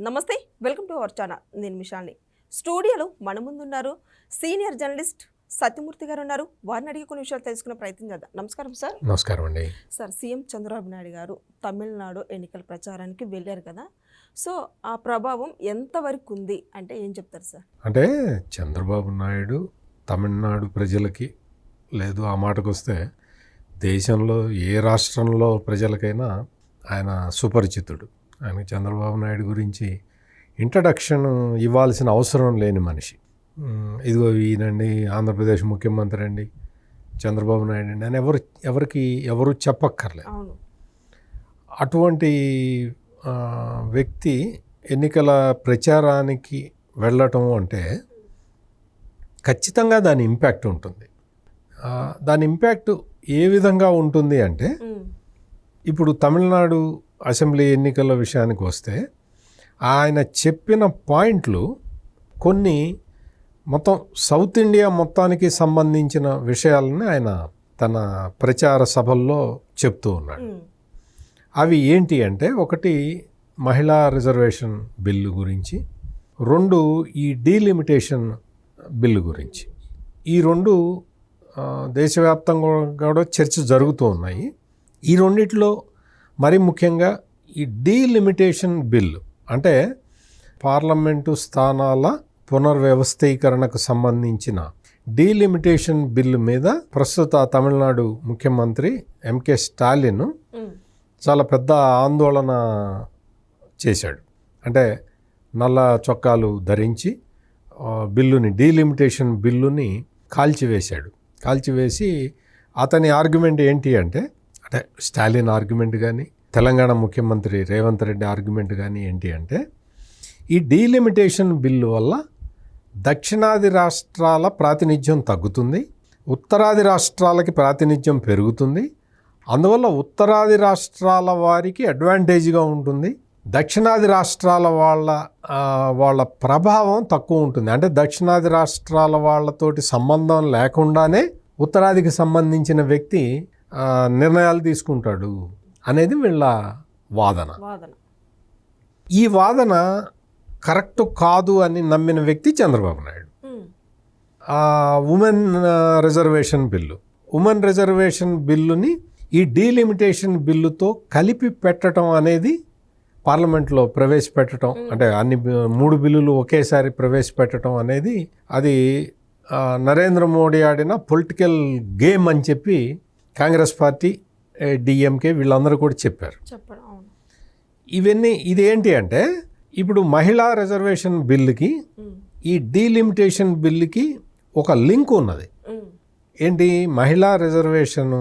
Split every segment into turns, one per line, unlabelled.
నమస్తే, welcome to our channel. నేను మిషాల్ని. స్టూడియోలో మన ముందున్నారు సీనియర్ జర్నలిస్ట్ సత్యమూర్తి గారు ఉన్నారు. వారిని అడిగి కొన్ని విషయాలు తెలుసుకునే ప్రయత్నం చేద్దాం. నమస్కారం సార్.
నమస్కారం అండి.
సార్, సీఎం చంద్రబాబు నాయుడు గారు తమిళనాడు ఎన్నికల ప్రచారానికి వెళ్ళారు కదా, సో ఆ ప్రభావం ఎంతవరకు ఉంది అంటే ఏం చెప్తారు సార్?
అంటే చంద్రబాబు నాయుడు తమిళనాడు ప్రజలకి లేదు, ఆ మాటకు వస్తే దేశంలో ఏ రాష్ట్రంలో ప్రజలకైనా ఆయన సుపరిచితుడు. ఆయనకి చంద్రబాబు నాయుడు గురించి ఇంట్రడక్షన్ ఇవ్వాల్సిన అవసరం లేని మనిషి. ఇదిగో ఈయనండి ఆంధ్రప్రదేశ్ ముఖ్యమంత్రి అండి చంద్రబాబు నాయుడు అండి అని ఎవరు చెప్పక్కర్లేదు. అటువంటి వ్యక్తి ఎన్నికల ప్రచారానికి వెళ్ళటం అంటే ఖచ్చితంగా దాని ఇంపాక్ట్ ఉంటుంది. దాని ఇంపాక్ట్ ఏ విధంగా ఉంటుంది అంటే, ఇప్పుడు తమిళనాడు అసెంబ్లీ ఎన్నికల విషయానికి వస్తే ఆయన చెప్పిన పాయింట్లు కొన్ని మొత్తం సౌత్ ఇండియా మొత్తానికి సంబంధించిన విషయాలని ఆయన తన ప్రచార సభల్లో చెప్తూ ఉన్నాడు. అవి ఏంటి అంటే, ఒకటి మహిళా రిజర్వేషన్ బిల్లు గురించి, రెండు ఈ డీలిమిటేషన్ బిల్లు గురించి. ఈ రెండు దేశవ్యాప్తంగా కూడా చర్చ జరుగుతూ ఉన్నాయి. ఈ రెండిట్లో మరి ముఖ్యంగా ఈ డీలిమిటేషన్ బిల్లు అంటే పార్లమెంటు స్థానాల పునర్వ్యవస్థీకరణకు సంబంధించిన డీలిమిటేషన్ బిల్లు మీద ప్రస్తుత తమిళనాడు ముఖ్యమంత్రి ఎంకే స్టాలిన్ చాలా పెద్ద ఆందోళన చేశాడు. అంటే నల్ల చొక్కాలు ధరించి డీలిమిటేషన్ బిల్లుని కాల్చివేసి అతని ఆర్గ్యుమెంట్ ఏంటి అంటే స్టాలిన్ ఆర్గ్యుమెంట్ కానీ తెలంగాణ ముఖ్యమంత్రి రేవంత్ రెడ్డి ఆర్గ్యుమెంట్ కానీ ఏంటి అంటే, ఈ డీలిమిటేషన్ బిల్లు వల్ల దక్షిణాది రాష్ట్రాల ప్రాతినిధ్యం తగ్గుతుంది, ఉత్తరాది రాష్ట్రాలకి ప్రాతినిధ్యం పెరుగుతుంది. అందువల్ల ఉత్తరాది రాష్ట్రాల వారికి అడ్వాంటేజ్గా ఉంటుంది, దక్షిణాది రాష్ట్రాల వాళ్ళ ప్రభావం తక్కువ ఉంటుంది. అంటే దక్షిణాది రాష్ట్రాల వాళ్ళతోటి సంబంధం లేకుండానే ఉత్తరాదికి సంబంధించిన వ్యక్తి నిర్ణయాలు తీసుకుంటాడు అనేది వీళ్ళ వాదన. ఈ వాదన కరెక్ట్ కాదు అని నమ్మిన వ్యక్తి చంద్రబాబు నాయుడు. ఉమెన్ రిజర్వేషన్ బిల్లుని ఈ డీలిమిటేషన్ బిల్లుతో కలిపి పెట్టడం అనేది, పార్లమెంట్లో ప్రవేశపెట్టడం అంటే అన్ని 3 బిల్లులు ఒకేసారి ప్రవేశపెట్టడం అనేది అది నరేంద్ర మోడీ ఆడిన పొలిటికల్ గేమ్ అని చెప్పి కాంగ్రెస్ పార్టీ, డిఎంకే వీళ్ళందరూ కూడా చెప్పారు. ఇదేంటి అంటే, ఇప్పుడు మహిళా రిజర్వేషన్ బిల్లుకి ఈ డీలిమిటేషన్ బిల్లుకి ఒక లింక్ ఉన్నది. ఏంటి, మహిళా రిజర్వేషన్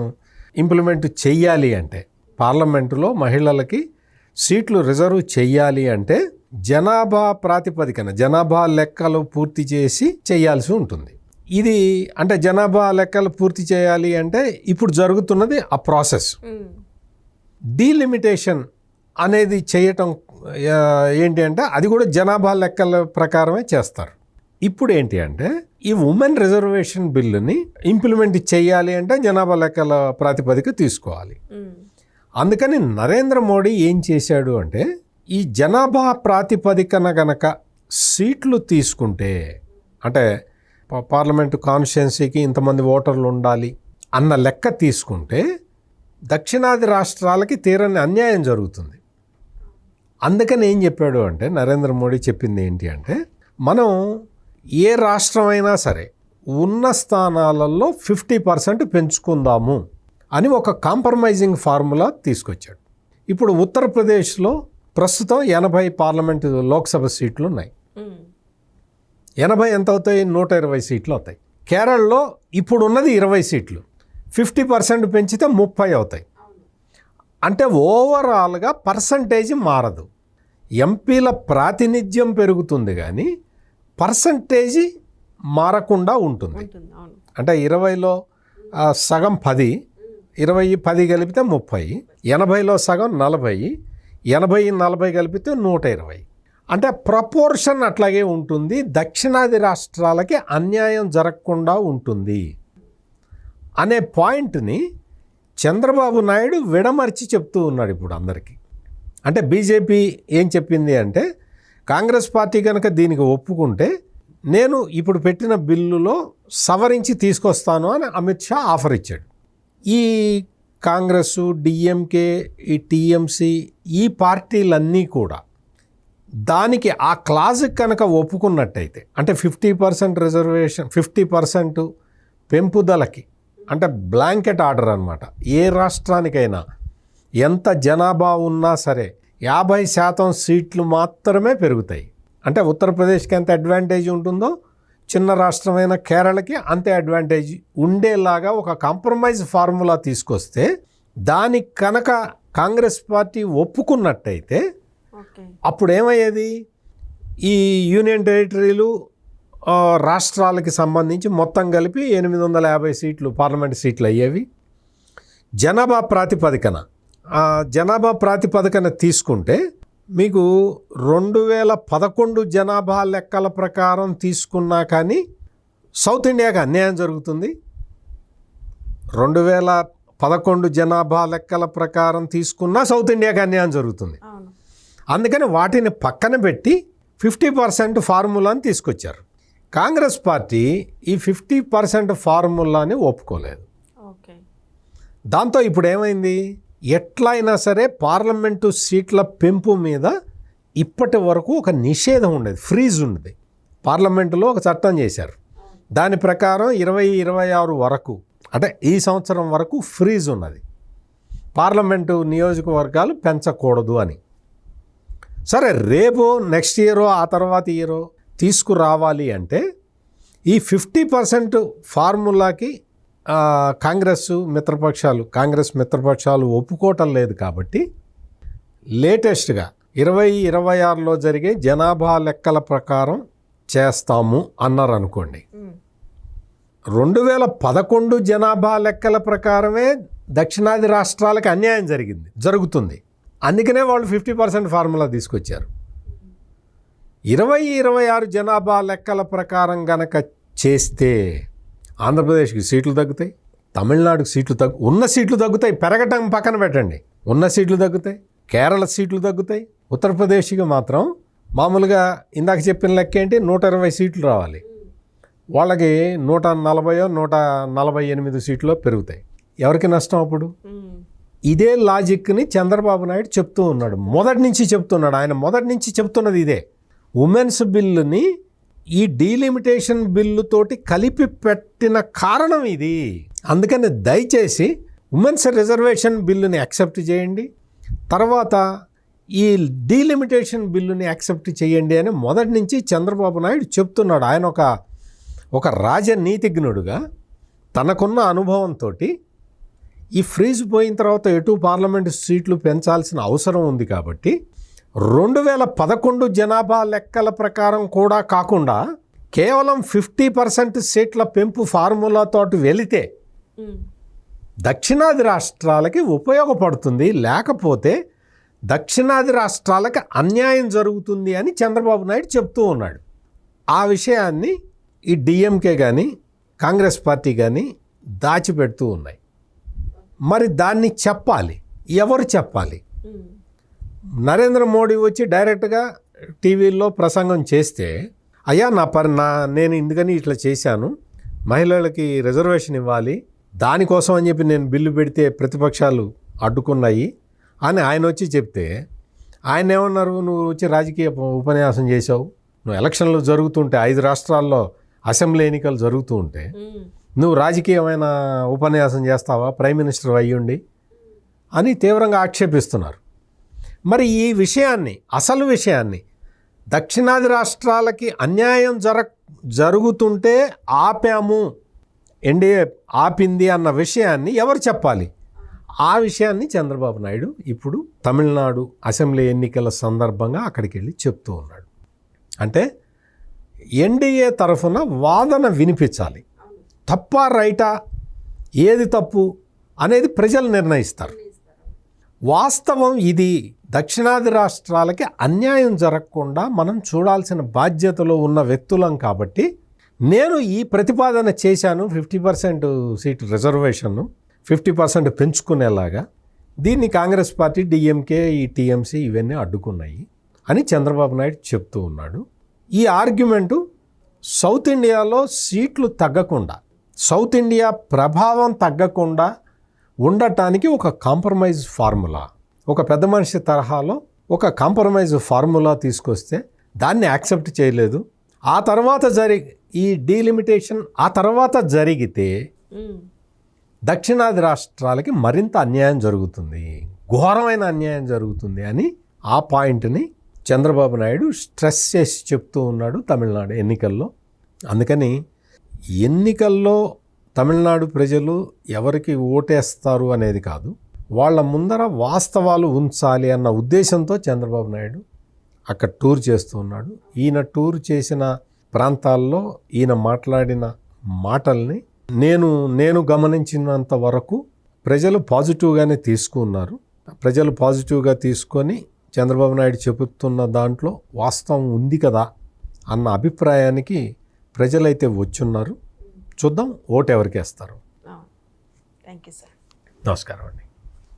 ఇంప్లిమెంట్ చెయ్యాలి అంటే, పార్లమెంటులో మహిళలకి సీట్లు రిజర్వ్ చెయ్యాలి అంటే జనాభా ప్రాతిపదికన జనాభా లెక్కలు పూర్తి చేసి చేయాల్సి ఉంటుంది. ఇది అంటే జనాభా లెక్కలు పూర్తి చేయాలి అంటే ఇప్పుడు జరుగుతున్నది ఆ ప్రాసెస్. డీలిమిటేషన్ అనేది చేయటం ఏంటి అంటే, అది కూడా జనాభా లెక్కల ప్రకారమే చేస్తారు. ఇప్పుడు ఏంటి అంటే, ఈ ఉమెన్ రిజర్వేషన్ బిల్లుని ఇంప్లిమెంట్ చేయాలి అంటే జనాభా లెక్కల ప్రాతిపదిక తీసుకోవాలి. అందుకని నరేంద్ర మోడీ ఏం చేశాడు అంటే, ఈ జనాభా ప్రాతిపదికన గనక సీట్లు తీసుకుంటే, అంటే పార్లమెంటు కాన్స్టిట్యున్సీకి ఇంతమంది ఓటర్లు ఉండాలి అన్న లెక్క తీసుకుంటే దక్షిణాది రాష్ట్రాలకి తీరని అన్యాయం జరుగుతుంది. అందుకని ఏం చెప్పాడు అంటే, నరేంద్ర మోడీ చెప్పింది ఏంటి అంటే, మనం ఏ రాష్ట్రమైనా సరే ఉన్న స్థానాలలో 50% పెంచుకుందాము అని ఒక కాంప్రమైజింగ్ ఫార్ములా తీసుకొచ్చాడు. ఇప్పుడు ఉత్తరప్రదేశ్లో ప్రస్తుతం 80 పార్లమెంటు లోక్సభ సీట్లు ఉన్నాయి. 80 ఎంత అవుతాయి? 120 సీట్లు అవుతాయి. కేరళలో ఇప్పుడు ఉన్నది 20 సీట్లు, 50% పెంచితే 30 అవుతాయి. అంటే ఓవరాల్గా పర్సంటేజ్ మారదు. ఎంపీల ప్రాతినిధ్యం పెరుగుతుంది కానీ పర్సంటేజ్ మారకుండా ఉంటుంది. అంటే 20లో సగం 10, 20 10 కలిపితే 30, 80లో సగం 40, 80 40 కలిపితే 120. అంటే ప్రపోర్షన్ అట్లాగే ఉంటుంది. దక్షిణాది రాష్ట్రాలకి అన్యాయం జరగకుండా ఉంటుంది అనే పాయింట్ని చంద్రబాబు నాయుడు విడమర్చి చెప్తూ ఉన్నాడు ఇప్పుడు అందరికీ. అంటే బీజేపీ ఏం చెప్పింది అంటే, కాంగ్రెస్ పార్టీ కనుక దీనికి ఒప్పుకుంటే నేను ఇప్పుడు పెట్టిన బిల్లులో సవరించి తీసుకొస్తాను అని అమిత్ షా ఆఫర్ ఇచ్చాడు. ఈ కాంగ్రెస్, డిఎంకే, ఈ టీఎంసీ ఈ పార్టీలన్నీ కూడా దానికి ఆ క్లాజ్ కనుక ఒప్పుకున్నట్టయితే, అంటే 50% రిజర్వేషన్, 50% పెంపుదలకి, అంటే బ్లాంకెట్ ఆర్డర్ అనమాట. ఏ రాష్ట్రానికైనా ఎంత జనాభా ఉన్నా సరే 50% సీట్లు మాత్రమే పెరుగుతాయి. అంటే ఉత్తరప్రదేశ్కి ఎంత అడ్వాంటేజ్ ఉంటుందో చిన్న రాష్ట్రమైన కేరళకి అంతే అడ్వాంటేజ్ ఉండేలాగా ఒక కాంప్రమైజ్ ఫార్ములా తీసుకొస్తే దానికి కనుక కాంగ్రెస్ పార్టీ ఒప్పుకున్నట్టయితే అప్పుడు ఏమయ్యేది, ఈ యూనియన్ టెరిటరీలు రాష్ట్రాలకి సంబంధించి మొత్తం కలిపి 850 సీట్లు పార్లమెంట్ సీట్లు అయ్యేవి. జనాభా ప్రాతిపదికన తీసుకుంటే మీకు 2011 జనాభా లెక్కల ప్రకారం తీసుకున్నా కానీ సౌత్ ఇండియాకి అన్యాయం జరుగుతుంది. 2011 జనాభా లెక్కల ప్రకారం తీసుకున్నా సౌత్ ఇండియాకి అన్యాయం జరుగుతుంది. అందుకని వాటిని పక్కన పెట్టి 50% ఫార్ములాని తీసుకొచ్చారు. కాంగ్రెస్ పార్టీ ఈ 50% ఫార్ములాని ఒప్పుకోలేదు. దాంతో ఇప్పుడు ఏమైంది, ఎట్లయినా సరే పార్లమెంటు సీట్ల పెంపు మీద ఇప్పటి వరకు ఒక నిషేధం ఉండేది, ఫ్రీజ్ ఉండేది. పార్లమెంటులో ఒక చట్టం చేశారు, దాని ప్రకారం 2026 వరకు, అంటే ఈ సంవత్సరం వరకు ఫ్రీజ్ ఉన్నది. పార్లమెంటు నియోజకవర్గాలు పెంచకూడదు అని. సరే, రేపు నెక్స్ట్ ఇయరో ఆ తర్వాత ఇయరో తీసుకురావాలి అంటే ఈ 50% ఫార్ములాకి కాంగ్రెస్ మిత్రపక్షాలు ఒప్పుకోవటం లేదు. కాబట్టి లేటెస్ట్గా 2026లో జరిగే జనాభా లెక్కల ప్రకారం చేస్తాము అన్నారు అనుకోండి. 2011 జనాభా లెక్కల ప్రకారమే దక్షిణాది రాష్ట్రాలకు అన్యాయం జరుగుతుంది. అందుకనే వాళ్ళు 50% ఫార్ములా తీసుకొచ్చారు. 2026 జనాభా లెక్కల ప్రకారం గనక చేస్తే ఆంధ్రప్రదేశ్కి సీట్లు తగ్గుతాయి, తమిళనాడుకి ఉన్న సీట్లు తగ్గుతాయి, పెరగటం పక్కన పెట్టండి, ఉన్న సీట్లు తగ్గుతాయి, కేరళ సీట్లు తగ్గుతాయి. ఉత్తరప్రదేశ్కి మాత్రం మామూలుగా ఇందాక చెప్పిన లెక్క ఏంటి, 120 సీట్లు రావాలి, వాళ్ళకి 140 148 సీట్లు పెరుగుతాయి. ఎవరికి నష్టం అప్పుడు? ఇదే లాజిక్ని చంద్రబాబు నాయుడు చెప్తూ ఉన్నాడు, మొదటి నుంచి చెప్తున్నది ఇదే. ఉమెన్స్ బిల్లుని ఈ డీలిమిటేషన్ బిల్లుతోటి కలిపి పెట్టిన కారణం ఇది. అందుకని దయచేసి ఉమెన్స్ రిజర్వేషన్ బిల్లుని యాక్సెప్ట్ చేయండి, తర్వాత ఈ డీలిమిటేషన్ బిల్లుని యాక్సెప్ట్ చేయండి అని మొదటి నుంచి చంద్రబాబు నాయుడు చెప్తున్నాడు. ఆయన ఒక రాజనీతిజ్ఞుడుగా తనకున్న అనుభవంతో ఈ ఫ్రీజ్ పోయిన తర్వాత ఎటు పార్లమెంటు సీట్లు పెంచాల్సిన అవసరం ఉంది. కాబట్టి 2011 జనాభా లెక్కల ప్రకారం కూడా కాకుండా కేవలం 50% సీట్ల పెంపు ఫార్ములాతోటి వెళితే దక్షిణాది రాష్ట్రాలకి ఉపయోగపడుతుంది, లేకపోతే దక్షిణాది రాష్ట్రాలకి అన్యాయం జరుగుతుంది అని చంద్రబాబు నాయుడు చెప్తూ ఉన్నాడు. ఆ విషయాన్ని ఈ డిఎంకే కానీ కాంగ్రెస్ పార్టీ కానీ దాచిపెడుతూ ఉన్నాయి. మరి దాన్ని చెప్పాలి, ఎవరు చెప్పాలి? నరేంద్ర మోడీ వచ్చి డైరెక్ట్గా టీవీల్లో ప్రసంగం చేస్తే, అయ్యా నేను ఎందుకని ఇట్లా చేశాను, మహిళలకి రిజర్వేషన్ ఇవ్వాలి, దానికోసం అని చెప్పి నేను బిల్లు పెడితే ప్రతిపక్షాలు అడ్డుకున్నాయి అని ఆయన వచ్చి చెప్తే, ఆయన ఏమన్నారు, నువ్వు వచ్చి రాజకీయ ఉపన్యాసం చేసావు, నువ్వు ఎలక్షన్లు జరుగుతుంటే 5 రాష్ట్రాల్లో అసెంబ్లీ ఎన్నికలు జరుగుతూ ఉంటే నువ్వు రాజకీయమైన ఉపన్యాసం చేస్తావా ప్రైమ్ మినిస్టర్ అయ్యుండి అని తీవ్రంగా ఆక్షేపిస్తున్నారు. మరి ఈ విషయాన్ని, అసలు విషయాన్ని, దక్షిణాది రాష్ట్రాలకి అన్యాయం జరుగుతుంటే ఆపాము, ఎన్డీఏ ఆపింది అన్న విషయాన్ని ఎవరు చెప్పాలి? ఆ విషయాన్ని చంద్రబాబు నాయుడు ఇప్పుడు తమిళనాడు అసెంబ్లీ ఎన్నికల సందర్భంగా అక్కడికి వెళ్ళి చెప్తూ ఉన్నాడు. అంటే ఎన్డీఏ తరఫున వాదన వినిపించాలి. తప్పా రైటా, ఏది తప్పు అనేది ప్రజలు నిర్ణయిస్తారు. వాస్తవం ఇది. దక్షిణాది రాష్ట్రాలకి అన్యాయం జరగకుండా మనం చూడాల్సిన బాధ్యతలో ఉన్న వ్యక్తులం కాబట్టి నేను ఈ ప్రతిపాదన చేశాను. 50% సీట్ రిజర్వేషన్ను 50% పెంచుకునేలాగా. దీన్ని కాంగ్రెస్ పార్టీ, డిఎంకే, ఈ టీఎంసీ ఇవన్నీ అడ్డుకున్నాయి. అని చంద్రబాబు నాయుడు చెప్తూ ఉన్నాడు. ఈ ఆర్గ్యుమెంటు సౌత్ ఇండియాలో సీట్లు తగ్గకుండా, సౌత్ ఇండియా ప్రభావం తగ్గకుండా ఉండటానికి ఒక కాంప్రమైజ్ ఫార్ములా, ఒక పెద్ద మనిషి తరహాలో ఒక కాంప్రమైజ్ ఫార్ములా తీసుకొస్తే దాన్ని యాక్సెప్ట్ చేయలేదు. ఆ తర్వాత ఈ డీలిమిటేషన్ ఆ తర్వాత జరిగితే దక్షిణాది రాష్ట్రాలకి మరింత అన్యాయం జరుగుతుంది, ఘోరమైన అన్యాయం జరుగుతుంది అని ఆ పాయింట్ని చంద్రబాబు నాయుడు స్ట్రెస్ చేసి చెప్తూ ఉన్నాడు తమిళనాడు ఎన్నికల్లో. అందుకని ఎన్నికల్లో తమిళనాడు ప్రజలు ఎవరికి ఓటేస్తారు అనేది కాదు, వాళ్ళ ముందర వాస్తవాలు ఉంచాలి అన్న ఉద్దేశంతో చంద్రబాబు నాయుడు అక్కడ టూర్ చేస్తూ ఉన్నాడు. ఈయన టూర్ చేసిన ప్రాంతాల్లో ఈయన మాట్లాడిన మాటల్ని నేను గమనించినంత వరకు ప్రజలు పాజిటివ్గానే తీసుకున్నారు. ప్రజలు పాజిటివ్గా తీసుకొని చంద్రబాబు నాయుడు చెబుతున్న దాంట్లో వాస్తవం ఉంది కదా అన్న అభిప్రాయానికి ప్రజలైతే వచ్చున్నారు. చూద్దాం ఓటు ఎవరికి వేస్తారు.
Thank you sir.
నమస్కారం అండి.